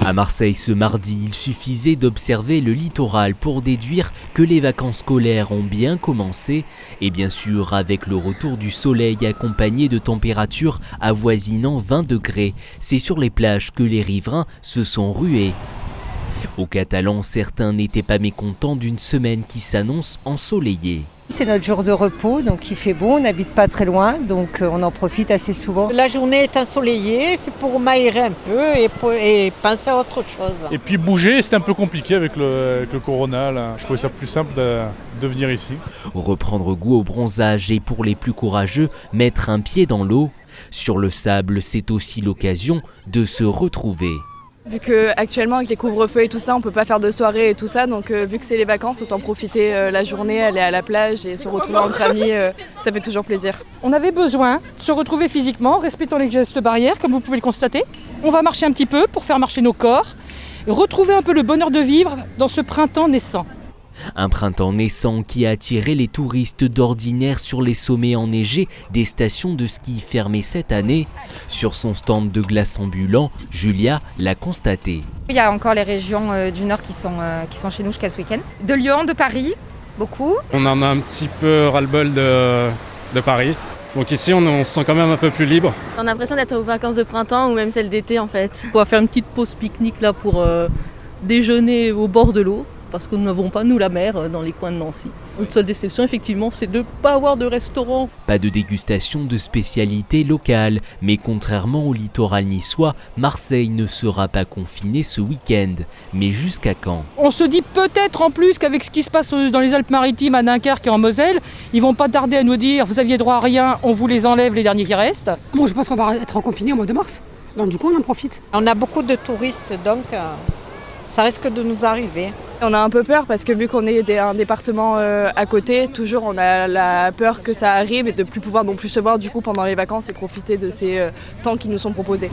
À Marseille ce mardi, il suffisait d'observer le littoral pour déduire que les vacances scolaires ont bien commencé et bien sûr avec le retour du soleil accompagné de températures avoisinant 20 degrés. C'est sur les plages que les riverains se sont rués. Aux Catalans, certains n'étaient pas mécontents d'une semaine qui s'annonce ensoleillée. C'est notre jour de repos, donc il fait beau, on n'habite pas très loin, donc on en profite assez souvent. La journée est ensoleillée, c'est pour m'aérer un peu et penser à autre chose. Et puis bouger, c'était un peu compliqué avec le corona, là. Je trouvais ça plus simple de venir ici. Reprendre goût au bronzage et pour les plus courageux, mettre un pied dans l'eau. Sur le sable, c'est aussi l'occasion de se retrouver. Vu qu'actuellement avec les couvre-feux et tout ça, on peut pas faire de soirée et tout ça, donc vu que c'est les vacances, autant profiter la journée, aller à la plage et se retrouver entre amis, ça fait toujours plaisir. On avait besoin de se retrouver physiquement, respectant les gestes barrières, comme vous pouvez le constater. On va marcher un petit peu pour faire marcher nos corps, et retrouver un peu le bonheur de vivre dans ce printemps naissant. Un printemps naissant qui a attiré les touristes d'ordinaire sur les sommets enneigés des stations de ski fermées cette année. Sur son stand de glace ambulant, Julia l'a constaté. Il y a encore les régions du Nord qui sont chez nous jusqu'à ce week-end. De Lyon, de Paris, beaucoup. On en a un petit peu ras-le-bol de Paris. Donc ici, on se sent quand même un peu plus libre. On a l'impression d'être aux vacances de printemps ou même celles d'été en fait. On va faire une petite pause pique-nique là pour déjeuner au bord de l'eau. Parce que nous n'avons pas, nous, la mer dans les coins de Nancy. Notre seule déception, effectivement, c'est de ne pas avoir de restaurant. Pas de dégustation de spécialités locales, mais contrairement au littoral niçois, Marseille ne sera pas confiné ce week-end. Mais jusqu'à quand? On se dit peut-être en plus qu'avec ce qui se passe dans les Alpes-Maritimes, à Dunkerque et en Moselle, ils vont pas tarder à nous dire « vous aviez droit à rien, on vous les enlève les derniers qui restent ». Bon, je pense qu'on va être confiné au mois de mars. Donc du coup, on en profite. On a beaucoup de touristes, donc ça risque de nous arriver. On a un peu peur parce que vu qu'on est un département à côté, toujours on a la peur que ça arrive et de ne plus pouvoir non plus se voir du coup pendant les vacances et profiter de ces temps qui nous sont proposés.